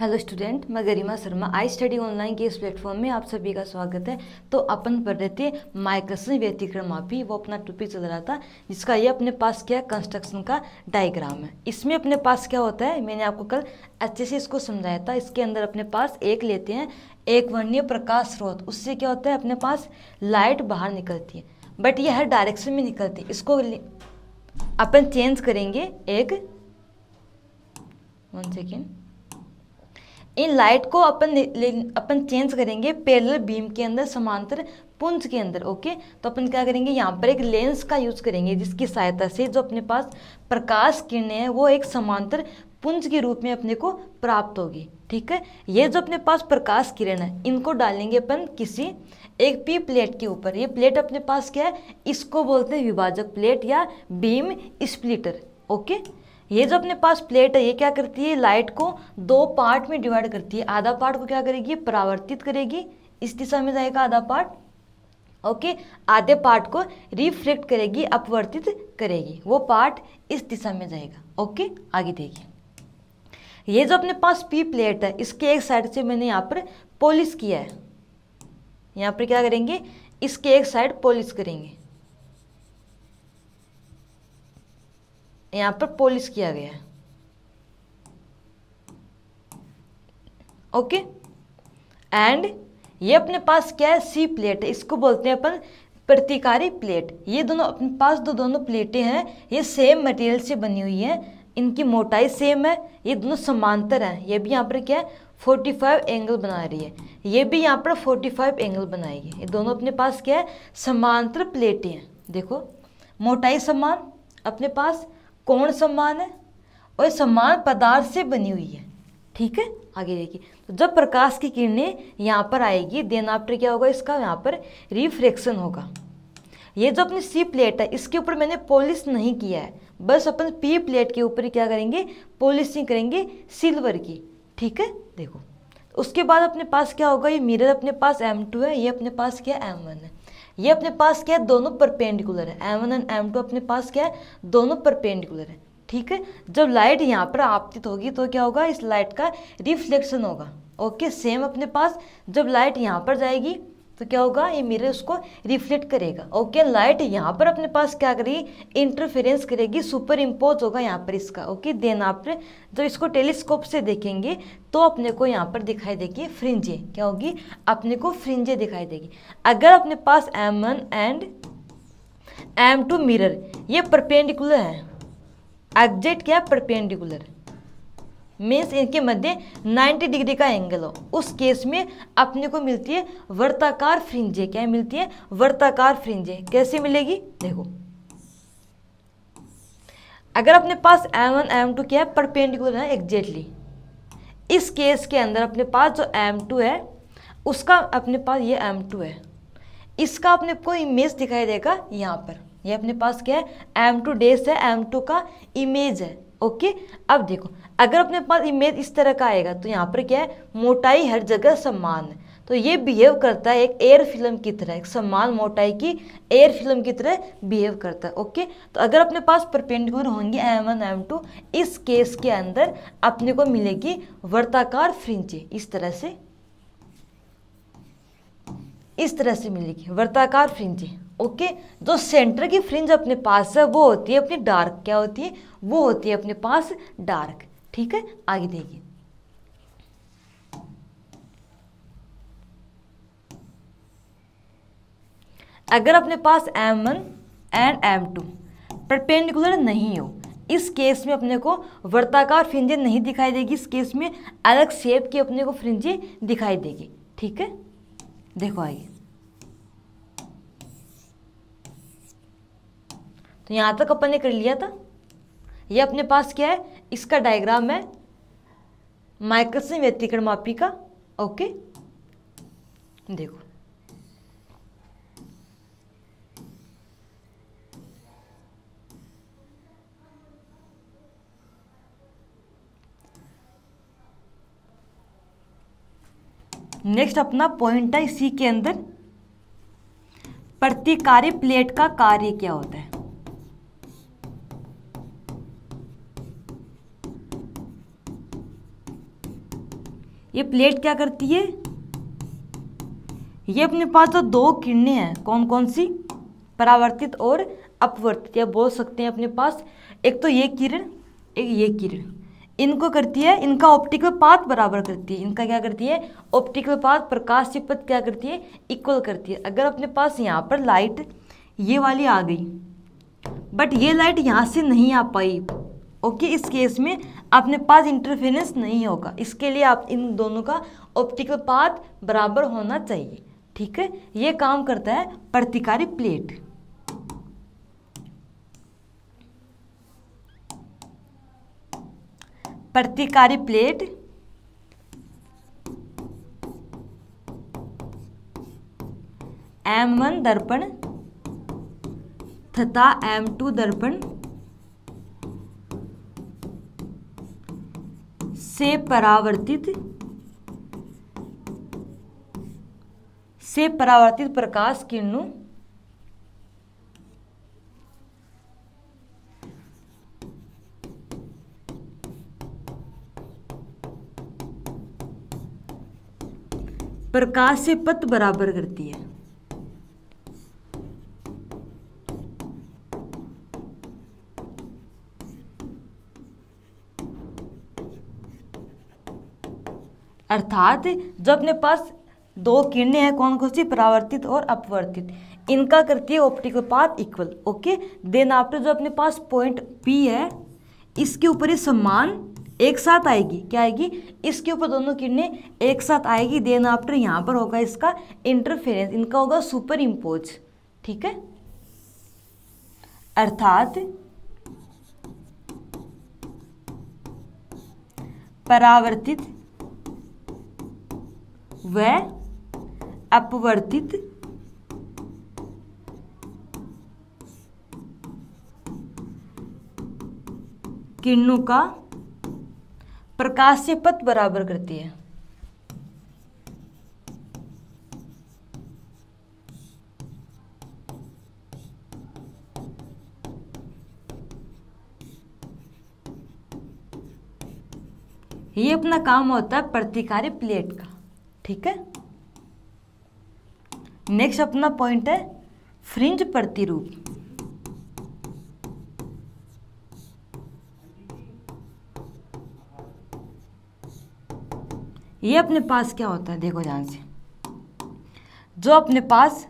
Hello student, मैं गरिमा Sharma I study online के इस प्लेटफॉर्म में आप सभी का स्वागत है। तो अपन पढ़ रहे थे माइकर्सन व्यतिकरण मापी, वो अपना टॉपिक चल रहा था जिसका ये अपने पास क्या कंस्ट्रक्शन का डायग्राम है। इसमें अपने पास क्या होता है, मैंने आपको कल अच्छे से इसको समझाया था। इसके अंदर अपने पास एक लेते हैं, एक वर्णीय प्रकाश स्रोत, उससे क्या होता है अपने पास लाइट बाहर निकलती है, बट ये हर डायरेक्शन में निकलती है। इसको अपन चेंज करेंगे, एक 1 सेकेंड, इन लाइट को अपन चेंज करेंगे पैरेलल बीम के अंदर, समांतर पुंज के अंदर। ओके, तो अपन क्या करेंगे, यहाँ पर एक लेंस का यूज करेंगे जिसकी सहायता से जो अपने पास प्रकाश किरणें हैं वो एक समांतर पुंज के रूप में अपने को प्राप्त होगी। ठीक है, ये जो अपने पास प्रकाश किरण है इनको डालेंगे अपन किसी एक पी प्लेट के ऊपर। ये प्लेट अपने पास क्या है, इसको बोलते हैं विभाजक प्लेट या बीम स्प्लिटर। ओके, ये जो अपने पास प्लेट है ये क्या करती है, लाइट को दो पार्ट में डिवाइड करती है। आधा पार्ट को क्या करेगी, परावर्तित करेगी, इस दिशा में जाएगा आधा पार्ट। ओके, आधे पार्ट को रिफ्लेक्ट करेगी, अपवर्तित करेगी, वो पार्ट इस दिशा में जाएगा। ओके, आगे देखिए, ये जो अपने पास पी प्लेट है इसके एक साइड से मैंने यहाँ पर पॉलिश किया है। यहाँ पर क्या करेंगे, इसके एक साइड पॉलिश करेंगे, यहाँ पर पॉलिश किया गया है। ओके, एंड ये अपने पास क्या है, सी प्लेट है, इसको बोलते हैं अपन प्रतिकारी प्लेट। ये दोनों अपने पास दोनों प्लेटें हैं, ये सेम मटेरियल से बनी हुई हैं, इनकी मोटाई सेम है, ये दोनों समांतर हैं। ये भी यहाँ पर क्या है 45 एंगल बना रही है, ये भी यहाँ पर 45 एंगल बनाएगी। ये दोनों अपने पास क्या है, समांतर प्लेटें हैं। देखो, मोटाई समान, अपने पास कोण समान है और समान पदार्थ से बनी हुई है। ठीक है, आगे देखिए, तो जब प्रकाश की किरणें यहाँ पर आएगी देन आफ्टर क्या होगा, इसका यहाँ पर रिफ्रैक्शन होगा। ये जो अपनी सी प्लेट है इसके ऊपर मैंने पॉलिश नहीं किया है, बस अपन पी प्लेट के ऊपर क्या करेंगे, पॉलिशिंग करेंगे सिल्वर की। ठीक है, देखो, उसके बाद अपने पास क्या होगा, ये मिरर अपने पास M2 है, ये अपने पास क्या M1 है। ये अपने पास क्या है, दोनों परपेंडिकुलर है, M1 एंड M2 अपने पास क्या है, दोनों परपेंडिकुलर है। ठीक है, जब लाइट यहाँ पर आपतित होगी तो क्या होगा, इस लाइट का रिफ्लेक्शन होगा। ओके, सेम अपने पास जब लाइट यहाँ पर जाएगी तो क्या होगा, ये मिरर उसको रिफ्लेक्ट करेगा। ओके, लाइट यहाँ पर अपने पास क्या करेगी, इंटरफेरेंस करेगी, सुपर इम्पोज होगा यहाँ पर इसका। ओके, देन आपने जब इसको टेलीस्कोप से देखेंगे तो अपने को यहाँ पर दिखाई देगी फ्रिंजे, क्या होगी, अपने को फ्रिंजे दिखाई देगी। अगर अपने पास M1 एंड M2 मिरर ये परपेंडिकुलर है, एग्जैक्ट क्या है, परपेंडिकुलर मीन्स इनके मध्य 90 डिग्री का एंगल हो, उस केस में अपने को मिलती है वर्ताकार फ्रिंजे। क्या मिलती है, वर्ताकार फ्रिंजे। कैसे मिलेगी, देखो, अगर अपने पास M1 M2 क्या है, परपेंडिकुलर है एग्जैक्टली, इस केस के अंदर अपने पास जो M2 है उसका अपने पास ये M2 है, इसका अपने को इमेज दिखाई देगा यहाँ पर। ये अपने पास क्या है, M2 डैश है, M2 का इमेज है। ओके, अब देखो, अगर अपने पास इमेज इस तरह का आएगा तो यहाँ पर क्या है, मोटाई हर जगह समान है, तो ये बिहेव करता है एक एयर फिल्म की तरह, एक समान मोटाई की एयर फिल्म की तरह बिहेव करता है। ओके, तो अगर अपने पास परपेंडिकुलर होंगे M1 M2, इस केस के अंदर अपने को मिलेगी वर्ताकार फ्रिंजे, इस तरह से मिलेगी वर्ताकार फ्रिंजे। ओके, जो सेंटर की फ्रिंज अपने पास है वो होती है अपनी डार्क, क्या होती है, वो होती है अपने पास डार्क। ठीक है, आगे देखिए, अगर अपने पास M1 एंड M2 परपेंडिकुलर नहीं हो, इस केस में अपने को वर्ताकार फ्रिंजे नहीं दिखाई देगी, इस केस में अलग शेप की अपने को फ्रिंजे दिखाई देगी। ठीक है, देखो आइए, तो यहाँ तक अपन ने कर लिया था। ये अपने पास क्या है, इसका डायग्राम है माइकर्सन व्यतिकरण मापी का। ओके, देखो, नेक्स्ट अपना पॉइंट है इसी के अंदर, प्रतिकारी प्लेट का कार्य क्या होता है। ये प्लेट क्या करती है, ये अपने पास जो दो किरणें हैं, कौन कौन सी, परावर्तित और अपवर्तित, या बोल सकते हैं अपने पास एक तो ये किरण, एक ये किरण, इनको करती है, इनका ऑप्टिकल पाथ बराबर करती है। इनका क्या करती है, ऑप्टिकल पाथ, प्रकाश की पथ क्या करती है, इक्वल करती है। अगर अपने पास यहाँ पर लाइट ये वाली आ गई, बट ये लाइट यहाँ से नहीं आ पाई, ओके, इस केस में अपने पास इंटरफेरेंस नहीं होगा। इसके लिए आप इन दोनों का ऑप्टिकल पाथ बराबर होना चाहिए, ठीक है। ये काम करता है प्रतिकारी प्लेट। प्रतिकारी प्लेट M1 दर्पण तथा M2 दर्पण से परावर्तित प्रकाश किरणों प्रकाश से पथ बराबर करती है। अर्थात जो अपने पास दो किरणें हैं, कौन कौन सी, परावर्तित और अपवर्तित, इनका करती है optical path equal, okay. Then after जो अपने पास पॉइंट P है, इसके ऊपर ये समान एक साथ आएगी, क्या आएगी, इसके ऊपर दोनों किरणें एक साथ आएगी। देन आफ्टर यहाँ पर होगा इसका इंटरफेरेंस, इनका होगा सुपर इम्पोज, ठीक है। अर्थात परावर्तित व अपवर्तित किरणों का प्रकाश से पथ बराबर करती है। ये अपना काम होता है प्रतिकारी प्लेट का, ठीक है। नेक्स्ट अपना पॉइंट है फ्रिंज प्रतिरूप। ये अपने पास क्या होता है, देखो ध्यान से, जो अपने पास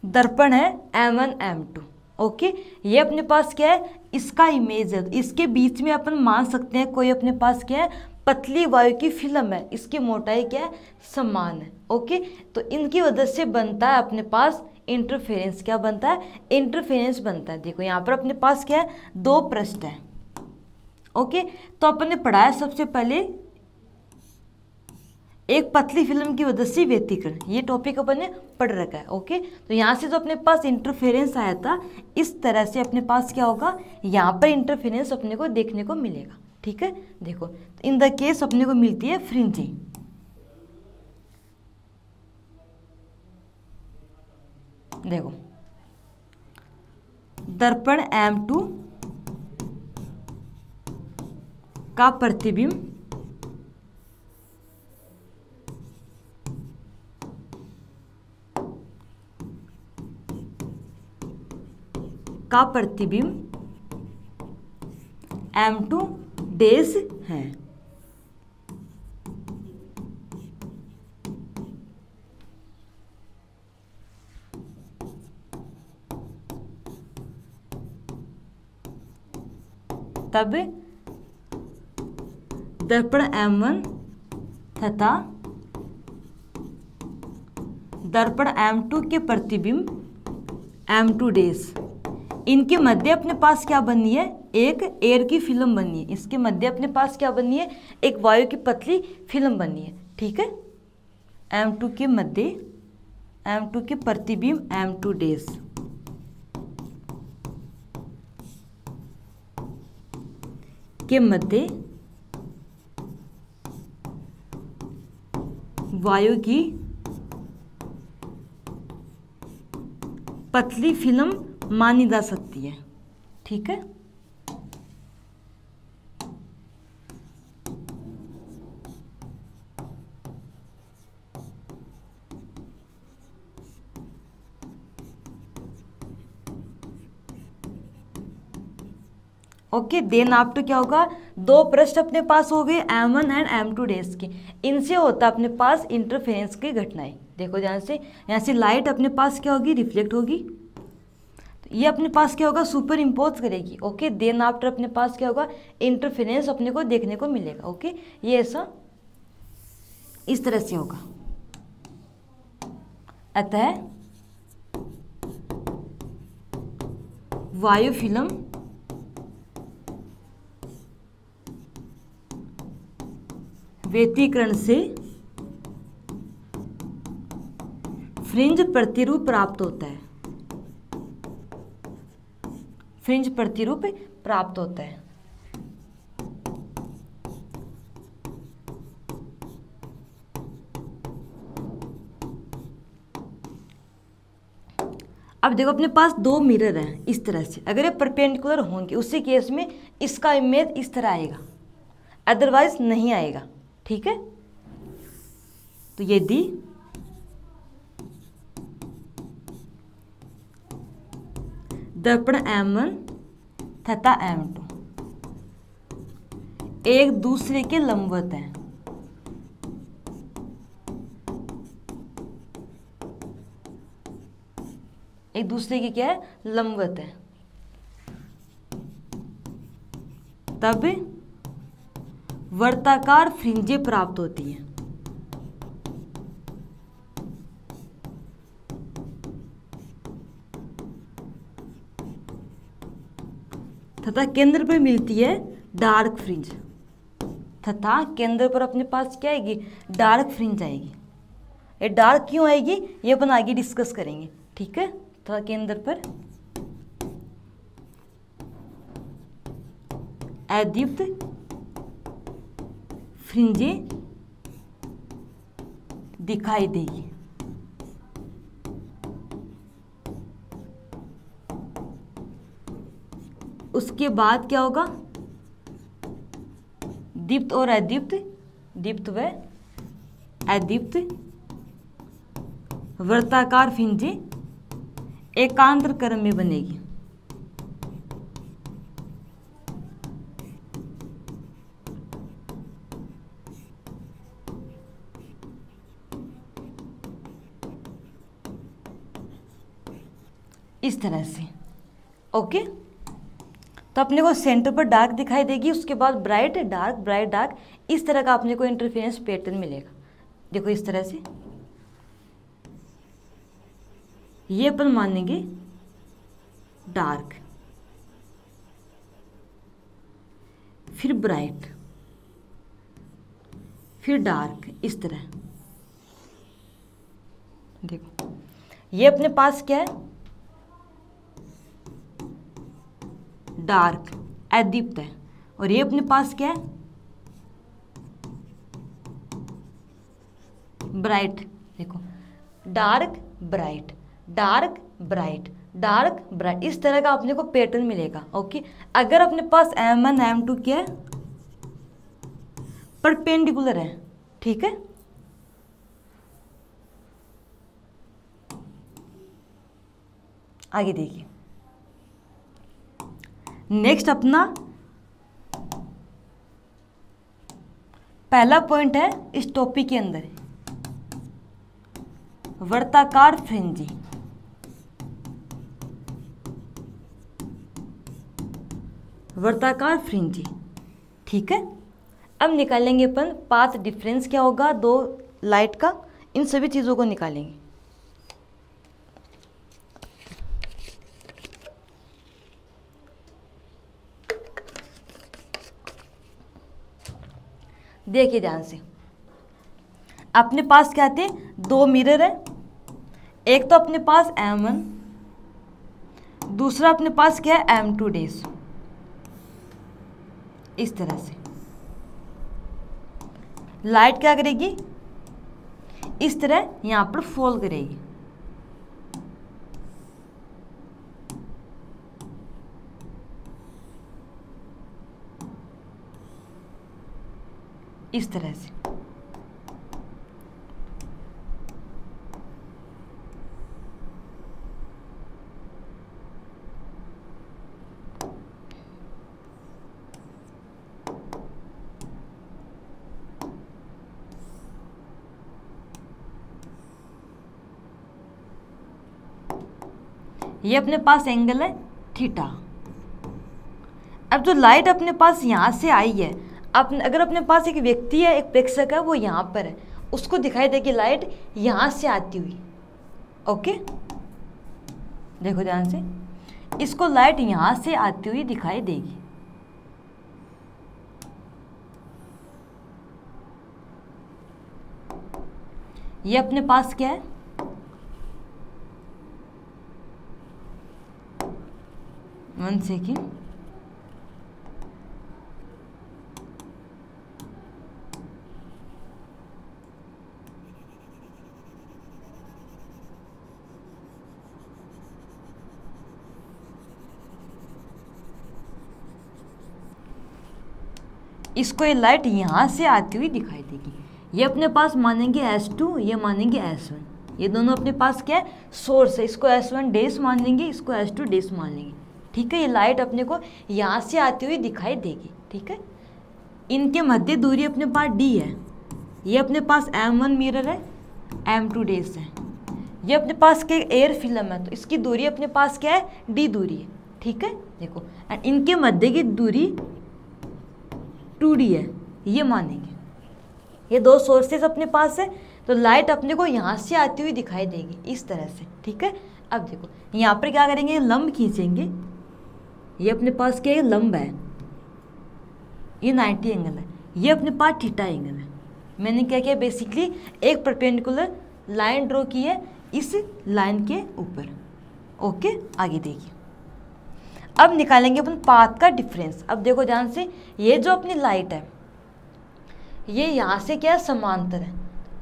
दर्पण है M1 M2, ओके, ये अपने पास क्या है, इसका इमेज है, इसके बीच में अपन मान सकते हैं कोई अपने पास क्या है, पतली वायु की फिल्म है, इसकी मोटाई क्या है, समान है, ओके। तो इनकी वजह से बनता है अपने पास इंटरफेरेंस, क्या बनता है, इंटरफेरेंस बनता है। देखो यहाँ पर अपने पास क्या है, दो पृष्ठ है, ओके। तो अपन ने पढ़ा है सबसे पहले एक पतली फिल्म की वजह से व्यतिकरण, ये टॉपिक अपन ने पढ़ रखा है, ओके। तो यहाँ से जो अपने पास इंटरफेरेंस आया था, इस तरह से अपने पास क्या होगा, यहाँ पर इंटरफेरेंस अपने को देखने को मिलेगा, ठीक है। देखो तो इन द केस अपने को मिलती है फ्रिंजिंग। देखो दर्पण M2 का प्रतिबिंब M2 डेज है। तब दर्पण M1 तथा दर्पण M2 के प्रतिबिंब M2 डेज, इनके मध्य अपने पास क्या बनी है, एक एयर की फिल्म बनी है, इसके मध्य अपने पास क्या बनी है, एक वायु की पतली फिल्म बनी है, ठीक है। M2 के मध्य, M2 के प्रतिबिंब M2 डेज, के मध्य वायु की पतली फिल्म मानी जा सकती है, ठीक है। ओके, देन आफ्टर क्या होगा, दो पृष्ठ अपने पास हो गए M1 एंड M2 डेज के, इनसे होता अपने पास इंटरफेरेंस की घटनाएं। देखो ध्यान से, यहाँ से लाइट अपने पास क्या होगी, रिफ्लेक्ट होगी, तो ये अपने पास क्या होगा, सुपर इम्पोज करेगी। ओके, देन आफ्टर अपने पास क्या होगा, इंटरफेरेंस अपने को देखने को मिलेगा। ओके, ये ऐसा इस तरह से होगा। अतः वायु फिल्म व्यतिकरण से फ्रिंज प्रतिरूप प्राप्त होता है, फ्रिंज प्रतिरूप प्राप्त होता है। अब देखो अपने पास दो मिरर हैं इस तरह से, अगर ये परपेंडिकुलर होंगे उसी केस में इसका इमेज इस तरह आएगा, अदरवाइज नहीं आएगा। ठीक है, तो यदि दर्पण M1 तथा M2 एक दूसरे के लंबवत हैं, एक दूसरे की क्या है, लंबवत है, तब वर्ताकार फ्रिंजें प्राप्त होती हैं। तथा केंद्र पर मिलती है डार्क फ्रिंज, तथा केंद्र पर अपने पास क्या आएगी, डार्क फ्रिंज आएगी। ये डार्क क्यों आएगी ये अपन आगे डिस्कस करेंगे। ठीक है, तथा केंद्र पर अदीप्त फ्रिंजें दिखाई देगी। उसके बाद क्या होगा, दीप्त और अदीप्त, दीप्त व अदीप्त वर्ताकार फ्रिंजें एकांतर क्रम में बनेगी। इस तरह से। ओके, तो अपने को सेंटर पर डार्क दिखाई देगी, उसके बाद ब्राइट डार्क, ब्राइट डार्क, इस तरह का अपने को इंटरफेरेंस पैटर्न मिलेगा। देखो इस तरह से, ये अपन मानेंगे डार्क, फिर ब्राइट, फिर डार्क, इस तरह। देखो ये अपने पास क्या है, डार्क अदीप्त है, और ये अपने पास क्या है, ब्राइट। देखो dark bright, dark bright, dark bright, इस तरह का अपने को पैटर्न मिलेगा। ओके, अगर अपने पास M1 M2 क्या है, परपेंडिकुलर है। ठीक है, आगे देखिए, नेक्स्ट अपना पहला पॉइंट है इस टॉपिक के अंदर, वर्ताकार फ्रिंजी। वर्ताकार फ्रिंजी। ठीक है, अब निकालेंगे अपन पाथ डिफरेंस क्या होगा दो लाइट का, इन सभी चीज़ों को निकालेंगे। देखिए ध्यान से, अपने पास क्या थे, दो मिरर है, एक तो अपने पास M1, दूसरा अपने पास क्या है M2 डेज। इस तरह से लाइट क्या करेगी, इस तरह यहां पर फॉल करेगी। इस तरह से ये अपने पास एंगल है थीटा। अब जो लाइट अपने पास यहाँ से आई है, अगर अपने पास एक व्यक्ति है, एक प्रेक्षक है, वो यहाँ पर है, उसको दिखाई देगी लाइट यहाँ से आती हुई। ओके, देखो ध्यान से, इसको लाइट यहाँ से आती हुई दिखाई देगी। ये अपने पास क्या है, वन सेकेंड, इसको ये लाइट यहाँ से आती हुई दिखाई देगी। ये अपने पास मानेंगे S2, ये मानेंगे S1। ये दोनों अपने पास क्या है, सोर्स है। इसको S1 डैश मान लेंगे, इसको S2 डैश मान लेंगे। ठीक है, ये लाइट अपने को यहाँ से आती हुई दिखाई देगी। ठीक है, इनके मध्य दूरी अपने पास D है। ये अपने पास M1 मिरर है, M2 डैश है। ये अपने पास क्या एयर फिल्म है, तो इसकी दूरी अपने पास क्या है, D दूरी है। ठीक है, देखो, एंड इनके मध्य की दूरी 2D है, ये मानेंगे। ये दो सोर्सेस अपने पास है, तो लाइट अपने को यहाँ से आती हुई दिखाई देगी इस तरह से। ठीक है, अब देखो यहाँ पर क्या करेंगे, लंब खींचेंगे। ये अपने पास क्या है, लंब है, ये 90 एंगल है, ये अपने पास थीटा एंगल है। मैंने क्या किया, बेसिकली एक परपेंडिकुलर लाइन ड्रॉ की है इस लाइन के ऊपर। ओके, आगे देखिए, अब निकालेंगे अपन पाथ का डिफरेंस। अब देखो ध्यान से, ये जो अपनी लाइट है, ये यहाँ से क्या समांतर है,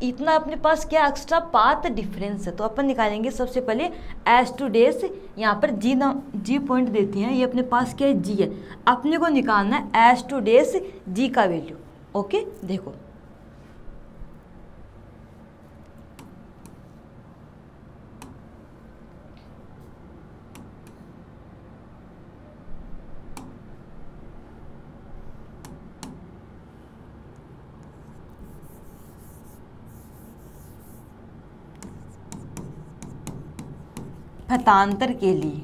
इतना अपने पास क्या एक्स्ट्रा पाथ डिफरेंस है। तो अपन निकालेंगे सबसे पहले S2 डैश, यहाँ पर G पॉइंट देते हैं, ये अपने पास क्या है, G है। अपने को निकालना है S2 डैश G का वैल्यू। ओके, देखो पथांतर के लिए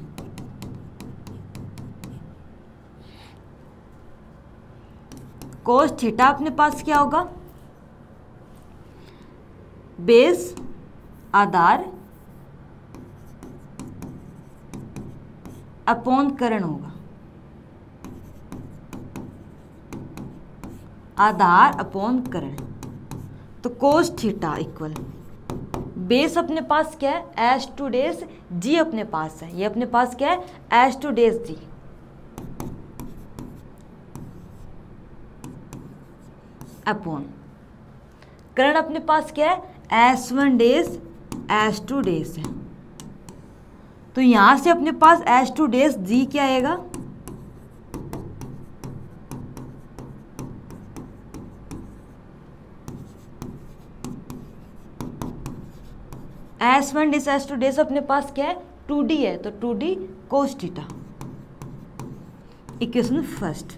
कोस थीटा अपने पास क्या होगा, बेस आधार अपॉन कर्ण होगा, आधार अपॉन कर्ण। तो कोस थीटा इक्वल बेस अपने पास क्या है, S2 डैश G अपने पास है, ये अपने पास क्या है, S2 डैश G अपॉन कर्ण अपने पास क्या है, S1 डैश S2 डैश है। तो यहां से अपने पास S2 डैश G क्या आएगा, S1 डैश S2 डैश अपने पास क्या है, 2D है, तो 2D cos theta. Equation first,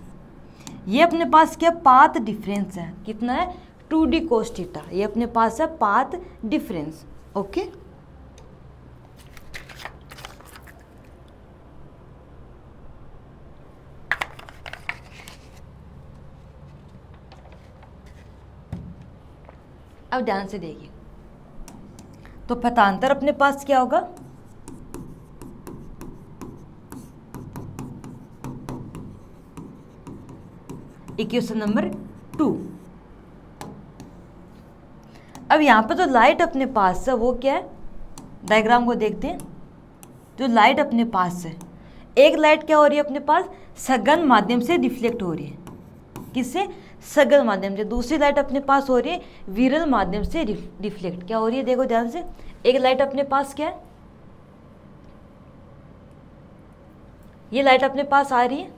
ये अपने पास क्या पाथ डिफरेंस है, कितना है, 2D कोस थीटा। ये अपने पास है पाथ डिफरेंस। ओके, अब ध्यान से देखिए, तो पथांतर अपने पास क्या होगा, इक्वेशन नंबर 2। अब यहाँ पे जो लाइट अपने पास है वो क्या है, डायग्राम को देखते हैं। जो लाइट अपने पास है, एक लाइट क्या हो रही है अपने पास, सघन माध्यम से रिफ्लेक्ट हो रही है, किससे, सघन माध्यम से। दूसरी लाइट अपने पास हो रही है विरल माध्यम से रिफ्लेक्ट। क्या हो रही है, देखो ध्यान से, एक लाइट अपने पास क्या है, ये लाइट अपने पास आ रही है,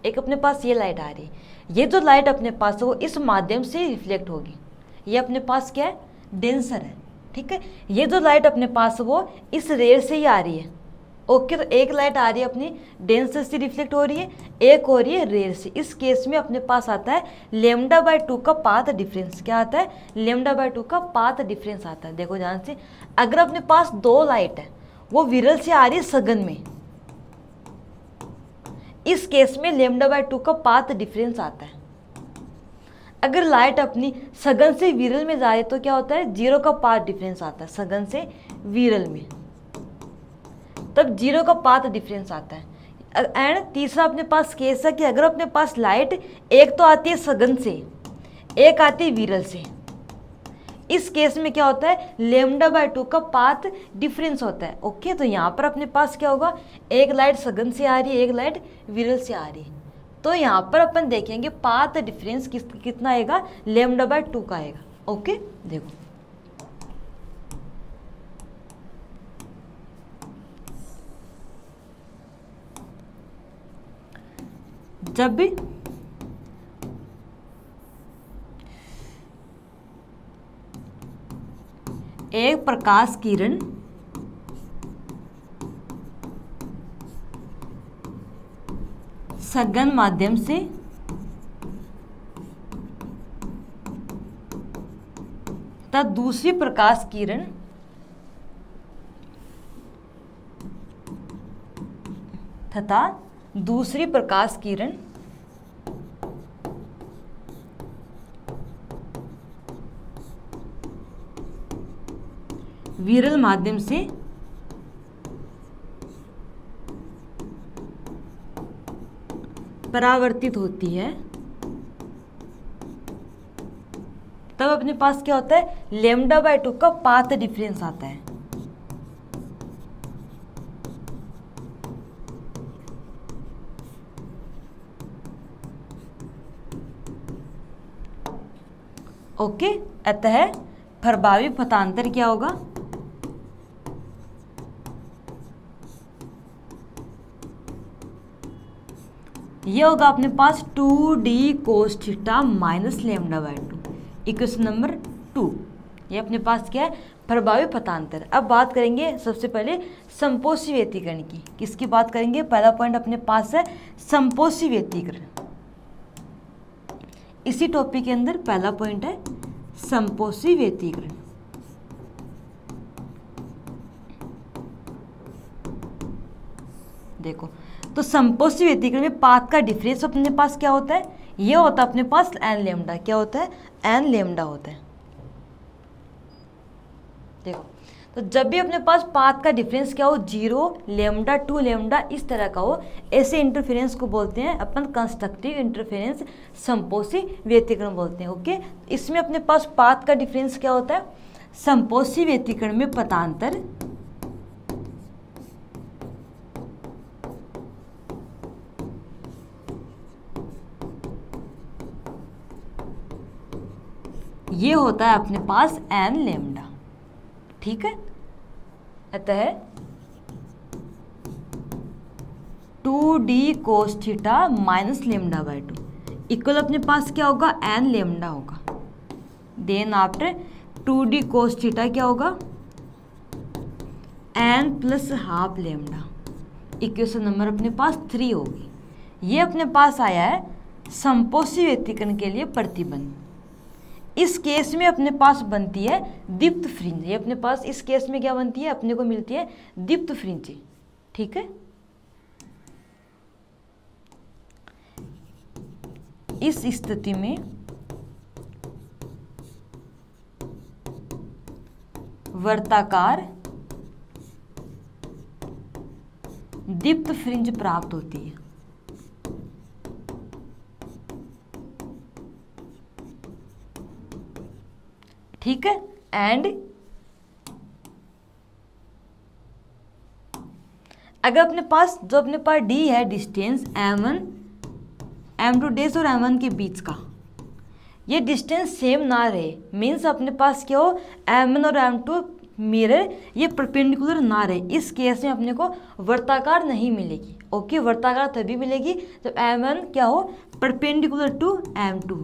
एक अपने पास ये लाइट आ रही है। ये जो लाइट अपने पास है वो इस माध्यम से रिफ्लेक्ट होगी, ये अपने पास क्या है, डेंसर है। ठीक है, ये जो लाइट अपने पास है वो इस रेयर से ही आ रही है। ओके, तो एक लाइट आ रही है अपनी डेंसर से रिफ्लेक्ट हो रही है, एक हो रही है रेयर से। इस केस में अपने पास आता है λ/2 का पाथ डिफरेंस। क्या आता है, λ/2 का पाथ डिफरेंस आता है। देखो ध्यान से, अगर अपने पास दो लाइट है वो विरल से आ रही है सघन में। इस केस में λ/2 का पाथ डिफरेंस आता है। अगर लाइट अपनी सघन से विरल में जा रही है तो क्या होता है, 0 का पाथ डिफरेंस आता है सघन से विरल में, तब 0 का पाथ डिफरेंस आता है। एंड तीसरा अपने पास केस है कि अगर अपने पास लाइट एक तो आती है सघन से, एक आती है विरल से, इस केस में क्या होता है, λ/2 का पाथ डिफरेंस होता है। ओके, तो यहाँ पर अपने पास क्या होगा, एक लाइट सघन से आ रही है, एक लाइट विरल से आ रही है, तो यहाँ पर अपन देखेंगे पाथ डिफरेंस कितना आएगा, λ/2 का आएगा। ओके, देखो जब भी एक प्रकाश किरण सघन माध्यम से तथा दूसरी प्रकाश किरण विरल माध्यम से परावर्तित होती है, तब अपने पास क्या होता है, λ/2 का पाथ डिफरेंस आता है। ओके, अतः प्रभावी पथांतर क्या होगा, ये होगा अपने पास 2d cos theta minus λ/2, equation number 2। ये अपने पास क्या है, प्रभावी पथांतर। अब बात करेंगे सबसे पहले संपोषी व्यतिकरण की। किसकी बात करेंगे, पहला पॉइंट अपने पास है संपोषी व्यतिकरण। इसी टॉपिक के अंदर पहला पॉइंट है संपोषी व्यतिकरण। देखो, तो संपोषी व्यतिकरण में पाथ का डिफरेंस अपने पास क्या होता है, ये होता है अपने पास n λ। क्या होता है, n λ होता है। देखो, तो जब भी अपने पास पाथ का डिफरेंस क्या हो, 0, λ, 2 λ इस तरह का हो, ऐसे इंटरफेरेंस को बोलते हैं अपन कंस्ट्रक्टिव इंटरफेरेंस, संपोषी व्यतिकरण बोलते हैं। ओके, इसमें अपने पास पाथ का डिफरेंस क्या होता है, संपोषी व्यतिकरण में पथांतर ये होता है अपने पास n λ। ठीक है, अतः 2d cos theta minus λ/2 equal अपने पास क्या होगा, n λ होगा। Then after 2d cos theta क्या होगा, n plus half λ, equation number अपने पास 3 होगी। ये अपने पास आया है संपोषी व्यतिकरण के लिए प्रतिबंध। इस केस में अपने पास बनती है दीप्त फ्रिंज। ये अपने पास इस केस में क्या बनती है, अपने को मिलती है दीप्त फ्रिंज। ठीक है, इस स्थिति में वर्ताकार दीप्त फ्रिंज प्राप्त होती है। ठीक है, एंड अगर अपने पास जो अपने पास d है डिस्टेंस m1 m2 डैश और m1 के बीच का, ये डिस्टेंस सेम ना रहे, मीन्स अपने पास क्या हो, m1 और m2 मिरर ये परपेंडिकुलर ना रहे, इस केस में अपने को वर्ताकार नहीं मिलेगी। ओके, वर्ताकार तभी मिलेगी जब m1 क्या हो, परपेंडिकुलर टू m2,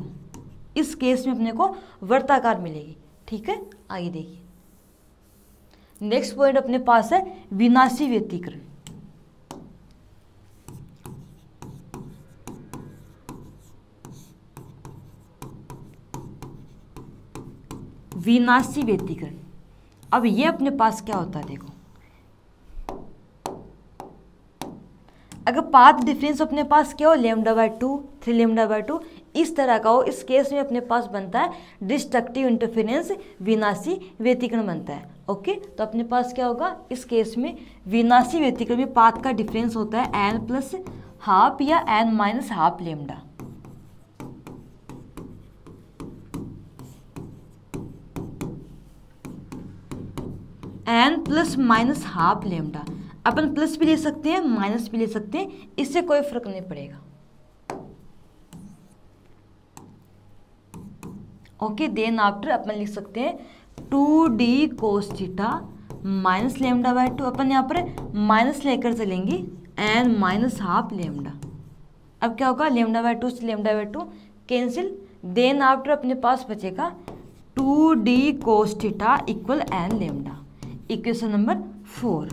इस केस में अपने को वर्ताकार मिलेगी। ठीक है, आगे देखिए, नेक्स्ट पॉइंट अपने पास है विनाशी व्यतिकरण। विनाशी व्यतिकरण, अब ये अपने पास क्या होता है, देखो अगर पाथ डिफरेंस अपने पास क्या हो, λ/2, 3 λ/2 इस तरह का हो, इस केस में अपने पास बनता है डिस्ट्रक्टिव इंटरफेरेंस, विनाशी व्यतिकरण बनता है। ओके, तो अपने पास क्या होगा, इस केस में विनाशी व्यतिकरण में पाथ का डिफरेंस होता है n+½ या n-½ लैम्डा। n+-½ लैम्डा, अपन प्लस भी ले सकते हैं माइनस भी ले सकते हैं, इससे कोई फर्क नहीं पड़ेगा। ओके, देन आफ्टर अपन लिख सकते हैं 2d cos थीटा माइनस λ/2, अपन यहाँ पर माइनस लेकर चलेंगे n-½ लैम्डा। अब क्या होगा, λ/2 से λ/2 कैंसिल, देन आफ्टर अपने पास बचेगा 2d cos theta equal n lambda. Equation number 4।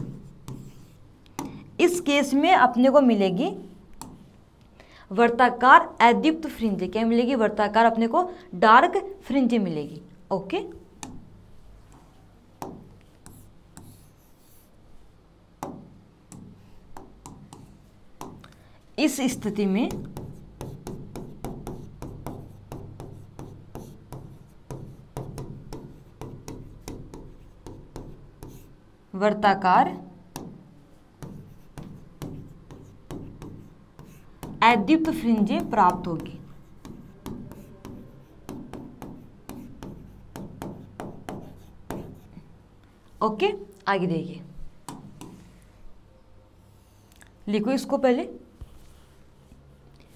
इस केस में अपने को मिलेगी वर्ताकार अदीप्त फ्रिंज। क्या मिलेगी, वर्ताकार अपने को डार्क फ्रिंज मिलेगी। ओके, इस स्थिति में वर्ताकार अदीप्त फ्रिंजें प्राप्त होगी। ओके, आगे देखिए, लिखो इसको पहले।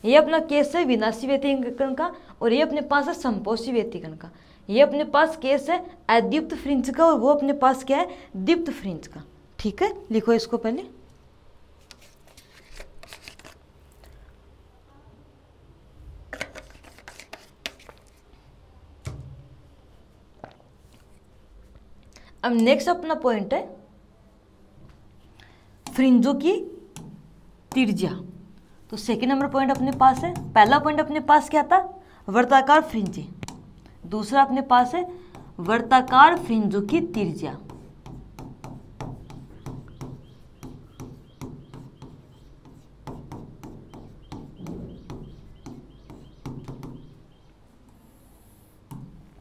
ये अपना केस है विनाशी व्यतिकरण का, और ये अपने पास है संपोषी व्यतिकरण का। ये अपने पास केस है अदीप्त फ्रिंज का, और वो अपने पास क्या है, दीप्त फ्रिंज का। ठीक है, लिखो इसको पहले। अब नेक्स्ट अपना पॉइंट है फ्रिंजों की त्रिज्या। तो सेकेंड नंबर पॉइंट अपने पास है, पहला पॉइंट अपने पास क्या था, वर्ताकार फ्रिंजें। दूसरा अपने पास है वर्ताकार फ्रिंजों की त्रिज्या।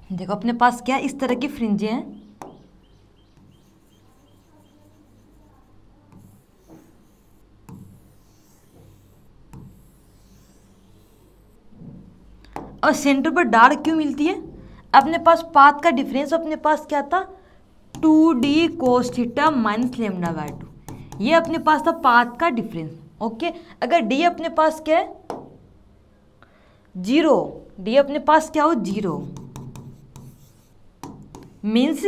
देखो अपने पास क्या इस तरह की फ्रिंजें हैं, और सेंटर पर डार्क क्यों मिलती है। अपने पास पाथ का डिफरेंस अपने पास क्या था, 2d cos थीटा माइनस λ/2। ये अपने पास था पाथ का डिफरेंस। ओके, अगर d अपने पास क्या है, 0, d अपने पास क्या हो, 0, मीन्स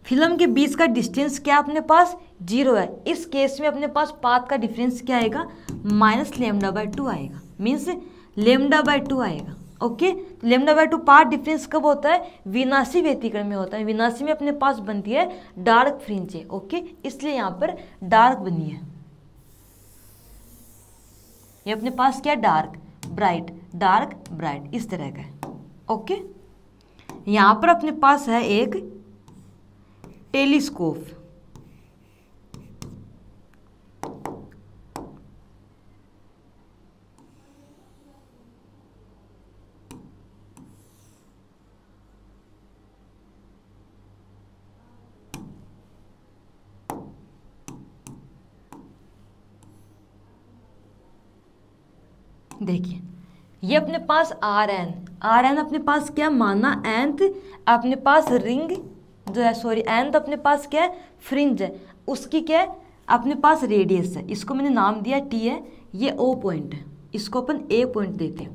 फिल्म के बीच का डिस्टेंस क्या अपने पास 0 है। इस केस में अपने पास पाथ का डिफरेंस क्या आएगा, -λ/2 आएगा, मीन्स λ/2 आएगा। ओके, λ/2 पाथ डिफरेंस कब होता है, विनाशी व्यतिकरण में होता है। विनाशी में अपने पास बनती है डार्क फ्रिंज। ओके, इसलिए यहाँ पर डार्क बनी है। ये अपने पास क्या, डार्क ब्राइट, डार्क ब्राइट, इस तरह का है। ओके, यहाँ पर अपने पास है एक टेलीस्कोप। देखिए, ये अपने पास आर एन अपने पास क्या माना, nth अपने पास रिंग जो है, सॉरी nth अपने पास क्या है, फ्रिंज है, उसकी क्या है अपने पास रेडियस है। इसको मैंने नाम दिया टी है, ये ओ पॉइंट है, इसको अपन ए पॉइंट देते हैं।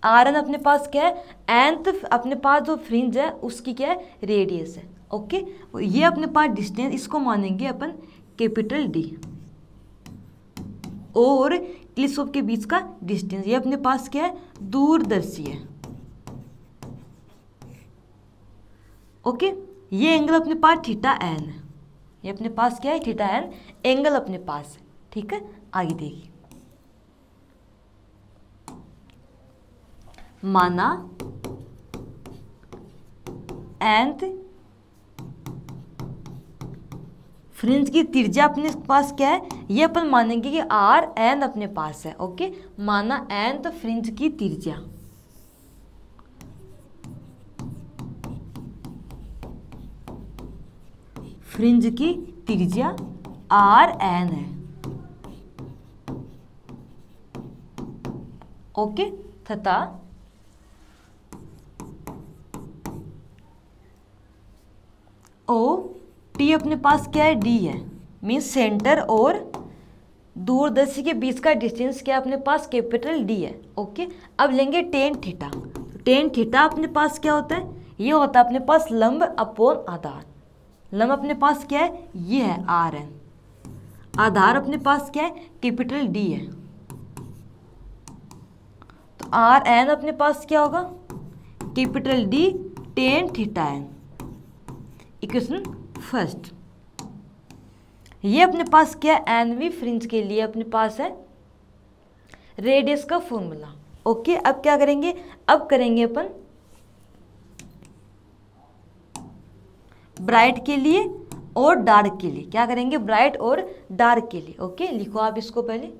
आर एन अपने पास क्या है, nth अपने पास जो फ्रिंज है उसकी क्या है, रेडियस है। ओके, ये अपने पास डिस्टेंस, इसको मानेंगे अपन कैपिटल डी, और टेलीस्कोप के बीच का डिस्टेंस ये अपने पास क्या है, दूरदर्शी है। ओके, ये एंगल अपने पास थीटा एन है, ये अपने पास क्या है, थीटा एन एंगल अपने पास है। ठीक है, आगे देखिए, माना nth फ्रिंज की त्रिज्या अपने पास क्या है, ये अपन मानेंगे कि आर एन अपने पास है। ओके, माना एन तो फ्रिंज की त्रिज्या, फ्रिंज की त्रिज्या आर एन है। ओके, तथा ओ टी अपने पास क्या है, डी है, मीन्स सेंटर और दूरदर्शी के बीच का डिस्टेंस क्या है अपने पास, कैपिटल डी है। ओके, अब लेंगे टेन थीटा। टेन थीटा अपने पास क्या होता है, ये होता है अपने पास लंब अपॉन आधार। लंब अपने पास क्या है, ये है आर एन, आधार अपने पास क्या है, कैपिटल डी है। तो आर एन अपने पास क्या होगा, capital D tan theta N. Equation first. ये अपने पास क्या है, एन वी फ्रिंज के लिए अपने पास है रेडियस का फॉर्मूला। ओके, अब क्या करेंगे, अब करेंगे अपन ब्राइट के लिए और डार्क के लिए। क्या करेंगे, ब्राइट और डार्क के लिए। ओके, लिखो आप इसको पहले।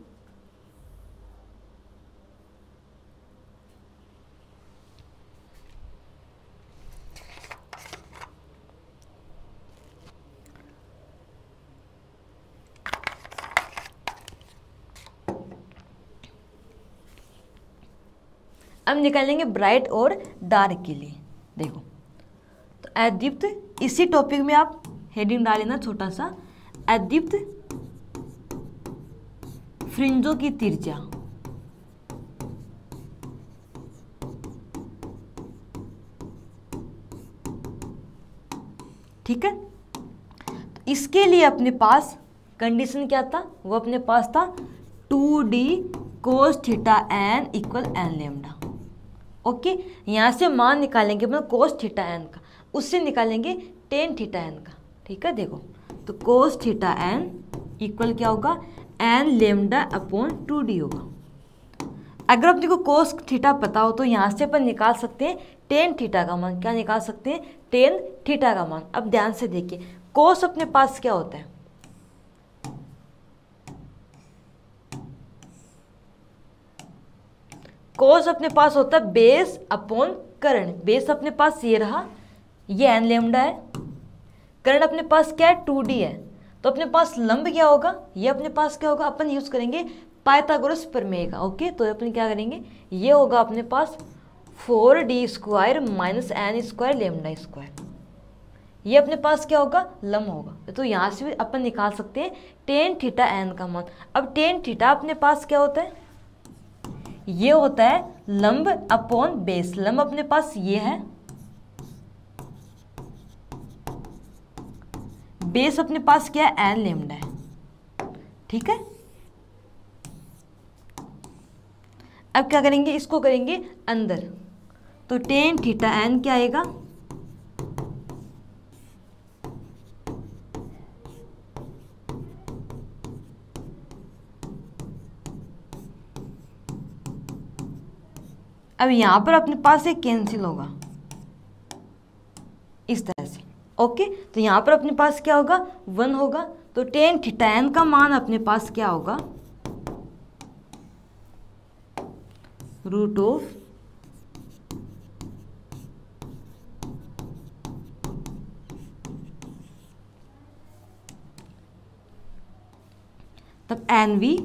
अब निकालेंगे ब्राइट और डार्क के लिए। देखो, तो अदीप्त, इसी टॉपिक में आप हेडिंग डाल लेना छोटा सा, अदीप्त फ्रिंजों की त्रिज्या। ठीक है, तो इसके लिए अपने पास कंडीशन क्या था, वो अपने पास था 2d cos theta N equal N lambda. Okay, यहाँ से मान निकालेंगे मतलब कोस थीटा एन का, उससे निकालेंगे टेन थीटा एन का। ठीक है, देखो, तो कोस थीटा एन इक्वल क्या होगा, एन लेमडा अपॉन 2d होगा। अगर अपने को कोस थीटा पता हो तो यहाँ से अपन निकाल सकते हैं टेन थीटा का मान। क्या निकाल सकते हैं, टेन थीटा का मान। अब ध्यान से देखिए, कोस अपने पास क्या होता है, कोस अपने पास होता है बेस अपॉन कर्ण। बेस अपने पास ये रहा, ये एन लेमडा है, कर्ण अपने पास क्या है, 2d है। तो अपने पास लंब क्या होगा, ये अपने पास क्या होगा, अपन यूज करेंगे पाइथागोरस प्रमेय का। ओके, तो अपन क्या करेंगे, ये होगा अपने पास 4d square minus N square lambda square. ये अपने पास क्या होगा, लंब होगा। तो यहाँ से भी अपन निकाल सकते हैं टेन थीटा एन का मान। अब टेन थीटा अपने पास क्या होता है, ये होता है लंब अपॉन बेस। लंब अपने पास ये है, बेस अपने पास क्या है, एन लेमडा है। ठीक है, अब क्या करेंगे, इसको करेंगे अंदर, तो टेन थीटा एन क्या आएगा, अब यहां पर अपने पास एक कैंसिल होगा इस तरह से। ओके, तो यहां पर अपने पास क्या होगा, 1 होगा। तो टेन थीटा एन का मान अपने पास क्या होगा, रूट ऑफ तब एन वी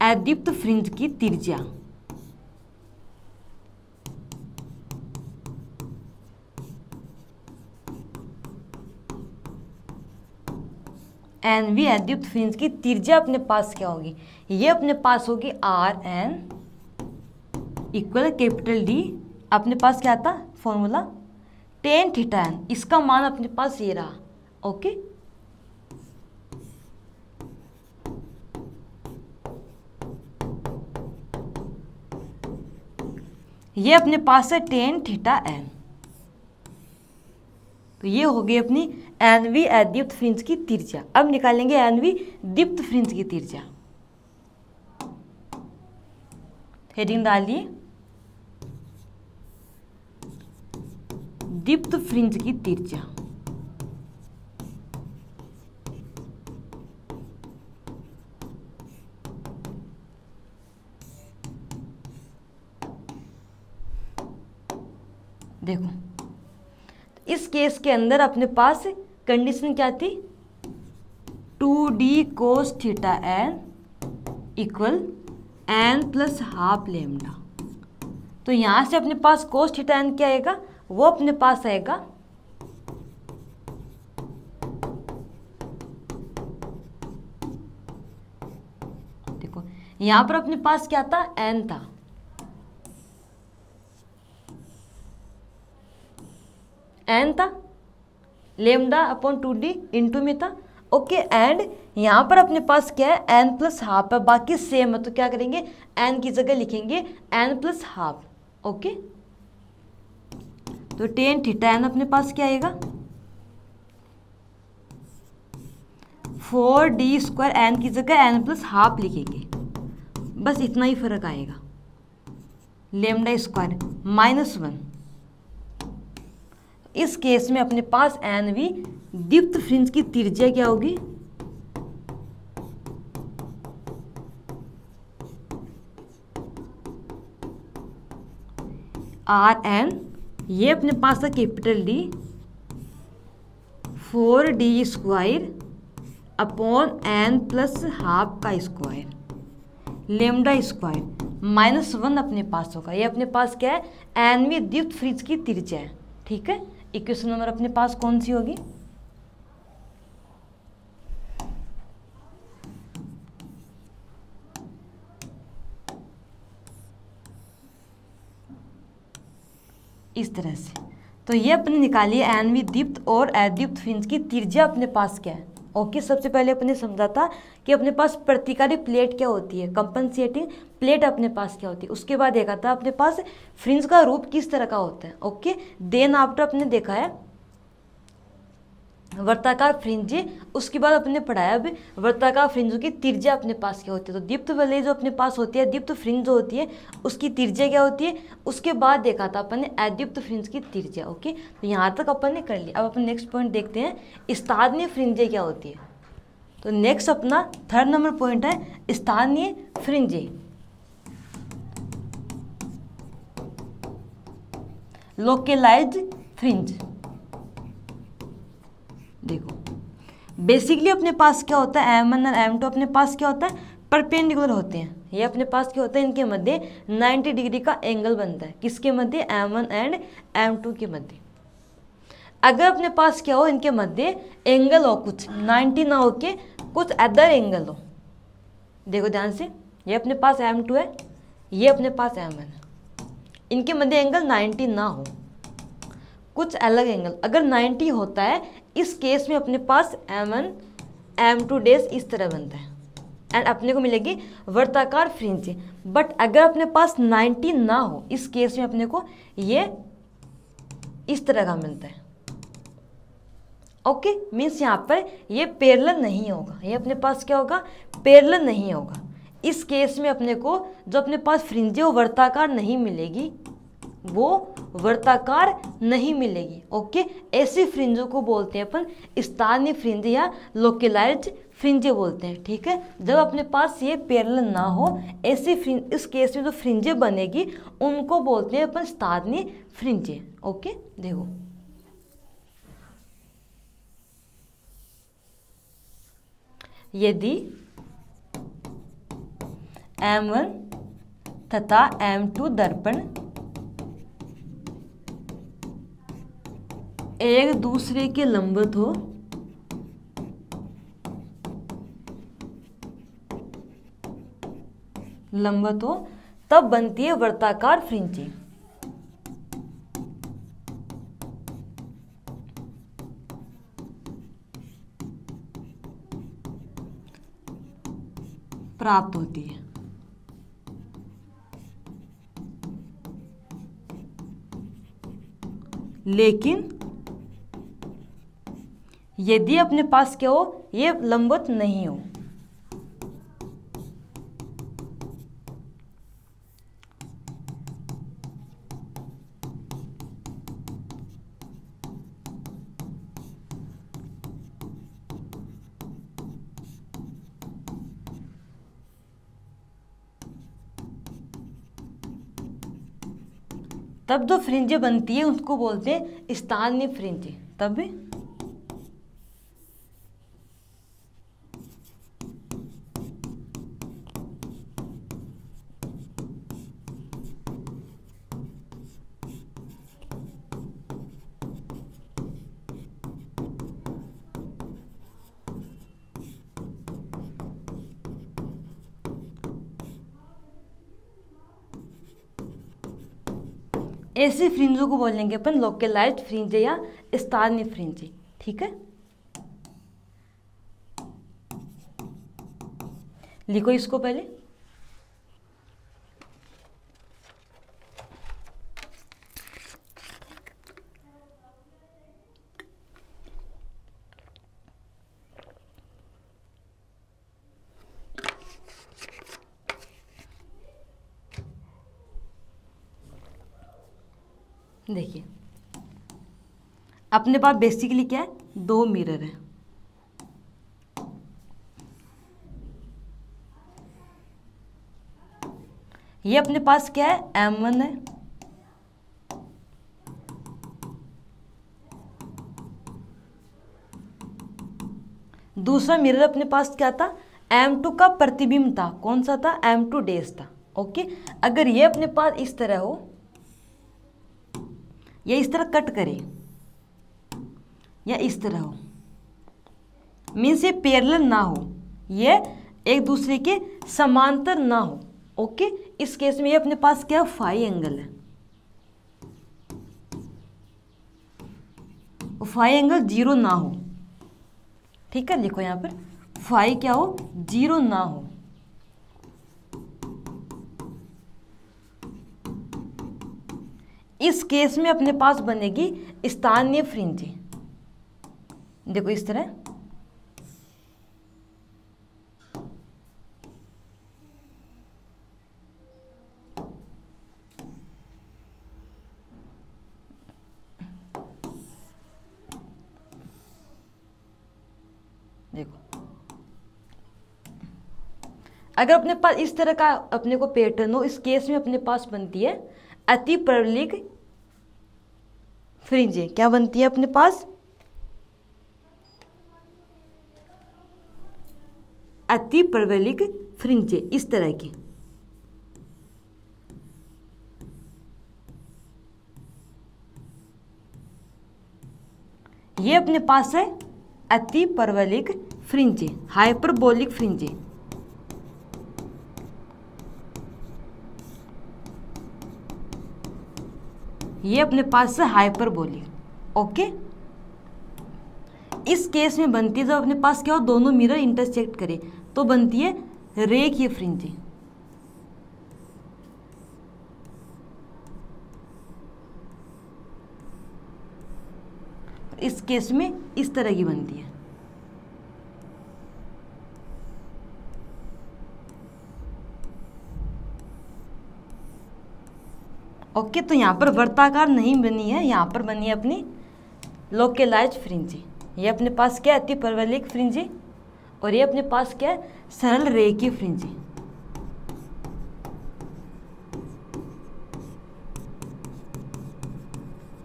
अदीप्त फ्रिंज की त्रिज्या। एन वी अदीप्त फ्रिंज की त्रिज्या अपने पास क्या होगी, ये अपने पास होगी R N equal capital D. अपने पास क्या था फॉर्मूला, टेन थीटा एन, इसका मान अपने पास ये रहा। ओके, ये अपने पास है टेन थीटा एन। तो ये हो गई अपनी एन वी अदीप्त फ्रिंज की त्रिज्या। अब निकालेंगे एन वी दीप्त फ्रिंज की त्रिज्या। हेडिंग डालिए, दीप्त फ्रिंज की त्रिज्या। देखो इस केस के अंदर अपने पास कंडीशन क्या थी, 2d cos theta n equal n plus half lambda. तो यहाँ से अपने पास cos थीटा n क्या आएगा, वो अपने पास आएगा देखो यहाँ पर अपने पास क्या था, n था, n था, लेमडा अपॉन 2d इंटू में था। ओके एंड यहाँ पर अपने पास क्या है, n प्लस हाफ है, बाकी सेम है, तो क्या करेंगे n की जगह लिखेंगे n प्लस हाफ। ओके तो टेन थीटा n अपने पास क्या आएगा, 4d स्क्वायर, n की जगह n प्लस हाफ लिखेंगे, बस इतना ही फर्क आएगा, लेमडा स्क्वायर -1। इस केस में अपने पास एन वी दीप्त फ्रिंज की त्रिज्या क्या होगी, आर एन, ये अपने पास है capital D, 4d square upon N plus half का स्क्वायर, लेमडा स्क्वायर -1 अपने पास होगा। ये अपने पास क्या है, एन वी दीप्त फ्रिंज की त्रिज्या है। ठीक है, इक्वेशन नंबर अपने पास कौन सी होगी, इस तरह से। तो ये अपने निकालिए एन वी दीप्त और अदीप्त फ्रिंज की त्रिज्या अपने पास क्या है। ओके सबसे पहले अपने समझा था कि अपने पास प्रतिकारी प्लेट क्या होती है, कंपनसेटिंग प्लेट अपने पास क्या होती है। उसके बाद देखा था अपने पास फ्रिंज का रूप किस तरह का होता है। ओके देन आफ्टर अपने देखा है वर्ताकार फ्रिंज, उसके बाद अपने पढ़ाया अब वर्ताकार फ्रिंजों की त्रिज्या अपने पास क्या होती है। तो दीप्त वाले जो अपने पास होती है, दीप्त फ्रिंज जो होती है उसकी त्रिज्या क्या होती है। उसके बाद देखा था अपन ने अदीप्त फ्रिंज की त्रिज्या। ओके तो यहाँ तक अपन ने कर लिया। अब अपन नेक्स्ट पॉइंट देखते हैं, स्थानीय फ्रिंजें क्या होती है। तो नेक्स्ट अपना थर्ड नंबर पॉइंट है स्थानीय फ्रिंजें। लोकेलाइज्ड फ्रिंज। देखो बेसिकली अपने पास क्या होता है, M1 और M2 अपने पास क्या होता है, परपेंडिकुलर होते हैं। ये अपने पास क्या होता है, इनके मध्य 90 डिग्री का एंगल बनता है। किसके मध्य, M1 एंड M2 के मध्य। अगर अपने पास क्या हो, इनके मध्य एंगल हो कुछ 90 ना हो के कुछ अदर एंगल हो। देखो ध्यान से, ये अपने पास M2 है, ये अपने पास M1 है, इनके मध्य एंगल 90 ना हो, कुछ अलग एंगल अगर 90 होता है, इस केस में अपने पास M1 M2 डेज इस तरह बनता है एंड अपने को मिलेगी वर्ताकार फ्रिंज। बट अगर अपने पास 90 ना हो, इस केस में अपने को ये इस तरह का मिलता है। ओके मीन्स यहाँ पर ये पैरेलल नहीं होगा, ये अपने पास क्या होगा, पैरेलल नहीं होगा। इस केस में अपने को जो अपने पास फ्रिंज है वो वर्ताकार नहीं मिलेगी, वो वर्ताकार नहीं मिलेगी। ओके ऐसी फ्रिंजों को बोलते हैं अपन स्थानीय फ्रिंज या लोकेलाइज्ड फ्रिंजे बोलते हैं। ठीक है, जब अपने पास ये पैरेलल ना हो, ऐसी फ्रिंज, इस केस में जो फ्रिंजे बनेगी उनको बोलते हैं अपन स्थानीय फ्रिंजे। ओके देखो यदि M1 तथा M2 दर्पण एक दूसरे के लंबवत हो, तब बनती है वर्ताकार फ्रिंजें। प्राप्त होती है। लेकिन यदि अपने पास क्या हो, ये लंबवत नहीं हो, तब जो फ्रिंज बनती है उसको बोलते हैं स्थानीय फ्रिंज। तब ऐसे फ्रिंजों को बोलेंगे अपन लोकलाइज्ड फ्रिंज या स्थानीय फ्रिंज। ठीक है, लिखो इसको पहले। देखिए अपने पास बेसिकली क्या है, दो मिरर है। ये अपने पास क्या है, M1 है। दूसरा मिरर अपने पास क्या था, M2 का प्रतिबिंब था। कौन सा था, M2 डैश था। ओके, अगर ये अपने पास इस तरह हो या इस तरह कट करे या इस तरह हो, मीन्स ये पैरेलल ना हो, ये एक दूसरे के समांतर ना हो। ओके, इस केस में ये अपने पास क्या फाई एंगल है। फाई एंगल 0 ना हो। ठीक है, लिखो यहाँ पर फाई क्या हो, 0 ना हो। इस केस में अपने पास बनेगी स्थानीय फ्रिंज। देखो इस तरह, देखो अगर अपने पास इस तरह का अपने को पैटर्न हो, इस केस में अपने पास बनती है अति परवलिक फ्रिंज। क्या बनती है अपने पास, अति परवलिक फ्रिंज इस तरह की। ये अपने पास है अति परवलिक फ्रिंज, हाइपरबोलिक फ्रिंज। ये अपने पास है हाइपरबोलिक। ओके, इस केस में बनती है जब अपने पास क्या हो, दोनों मिरर इंटरसेक्ट करे तो बनती है रेखीय फ्रिंज। इस केस में इस तरह की बनती है। ओके, तो यहाँ पर वर्ताकार नहीं बनी है, यहाँ पर बनी है अपनी लोकलाइज्ड फ्रिंज। ये अपने पास क्या है, अति परवलिक फ्रिंज, और ये अपने पास क्या है, सरल रेखीय फ्रिंज।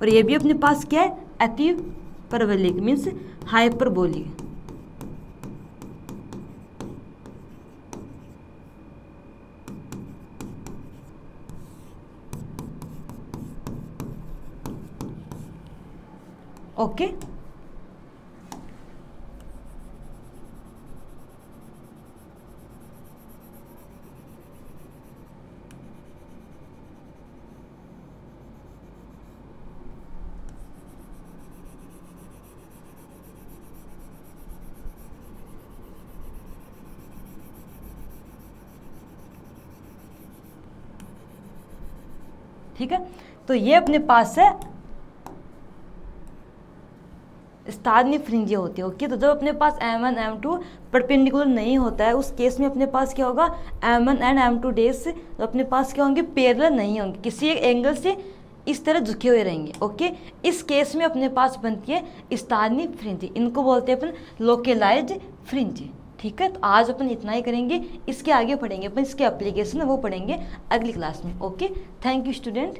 और ये भी अपने पास क्या है, अति परवलिक मीन्स हाइपरबोलिक। ओके, ठीक है। तो ये अपने पास है स्थानीय फ्रिंज होती है। ओके, तो जब अपने पास M1 M2 परपेंडिकुलर नहीं होता है, उस केस में अपने पास क्या होगा, M1 एंड M2 डैश तो अपने पास क्या होंगे, पैरेलल नहीं होंगे, किसी एक एंगल से इस तरह झुके हुए रहेंगे। ओके, इस केस में अपने पास बनती है स्थानीय फ्रिंज। इनको बोलते हैं अपन लोकलाइज्ड फ्रिंज। ठीक है, तो आज अपन इतना ही करेंगे, इसके आगे पढ़ेंगे अपन इसके एप्लीकेशन वो पढ़ेंगे अगली क्लास में। Okay, thank you student.